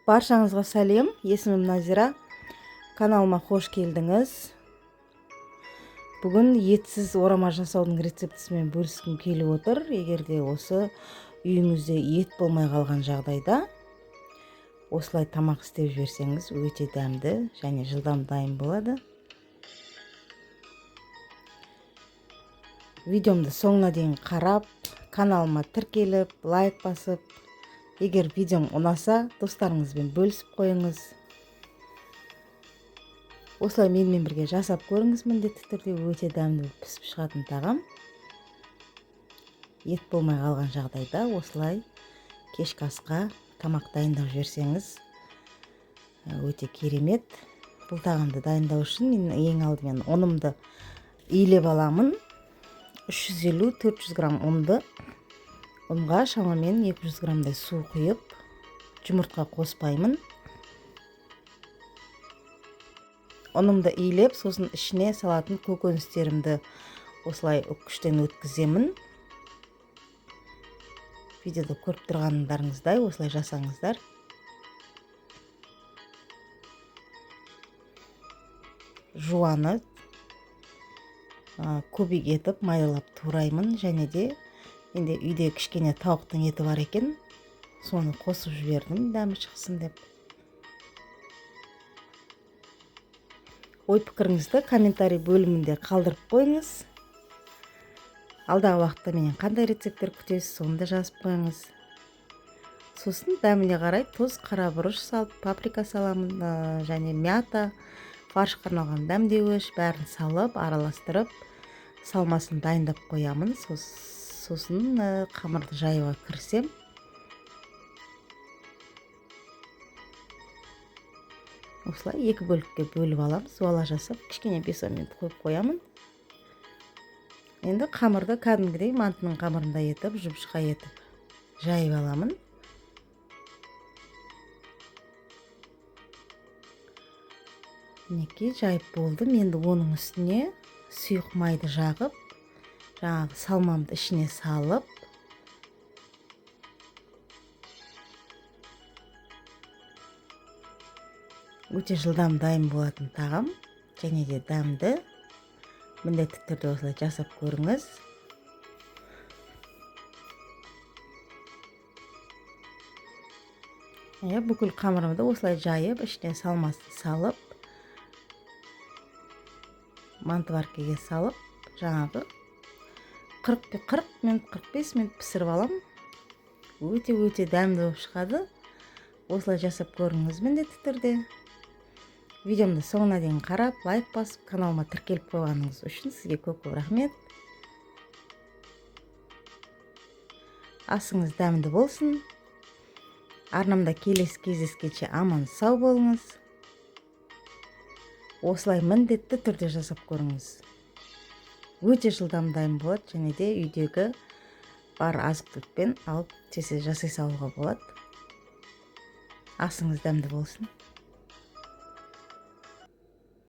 Баршаңызға сәлем, есімім Назира. Каналыма қош келдіңіз. Бүгін етсіз орама жасаудың рецептісімен бөліскім келіп отыр. Егерде осы үйіңізде ет болмай қалған жағдайда осылай тамақ істеп жіберсеңіз өте дәмді және жылдам дайын болады. Видеомды соңына дейін қарап, каналыма тіркеліп, лайк басып, егер видеом ұнаса, достарыңызбен бөлісіп қойыңыз. Осылай менімен бірге жасап көріңіз, міндетті түрде өте дәмді пісіп шығатын тағам. Ет болмай қалған жағдайда осылай кешкі асқа тамақ дайындап жіберсеңіз өте керемет. Бұл тағамды дайындау үшін мен ең алдымен ұнымды илеп аламын. 350-400 грамм ұнды. Ұнға шамамен 200 граммдай су құйып, жұмыртқа қоспаймын. Ұнымды илеп, сосын ішіне салатын көкөністерімді осылай үккіштен өткіземін. Видеода көріп тұрғандарыңыздай осылай жасаңыздар. Жуаны көбік етіп майдалап тураймын, және де менде үйде кішкене тауықтың еті бар екен, соны қосып жібердім, дәмі шықсын деп. Ой пікіріңізді комментарий бөлімінде қалдырып қойыңыз. Алдағы уақытта менен қандай рецепттер күтесіз, соны да жазып қойыңыз. Сосын дәміне қарай тұз, қара бұрыш салып, паприка саламын, және мята, фаршқа арналған дәмдеуіш, бәрін салып, араластырып, салмасын дайындап қоямын. Сосын қамырды жаюға кірісем. Осылай екі бөлікке бөліп аламын, суала жасап, кішкене 5-10 минут қойып қоямын. Енді қамырды кәдімгідей мантының қамырындай етіп, жұп-жұқа етіп жайып аламын. Мінекей жайып болдым. Енді оның үстіне сұйық майды жағып, жаңағы салмамды ішіне салып, өте жылдам дайын болатын тағам, және де дәмді. Міндетті түрде осылай жасап көріңіз. Бүкіл қамырымды осылай жайып, ішіне салмасын салып, мантываркеге салып, жаңағы 40 минут, 45 минут пісіріп алам. Өте дәмді болып шығады. Осылай жасап көріңіз міндетті түрде. Видеомды соңына дейін қарап, лайк басып, каналыма тіркеліп қойғаныңыз үшін сізге көп рахмет. Асыңыз дәмді болсын. Арнамда келесі кездескенше аман сау болыңыз. Осылай міндетті түрде жасап көріңіз. Өте жылдам дайын болады, және де үйдегі бар азық-түлікпен алып тез жасай салуға болады. Асыңыз дәмді болсын.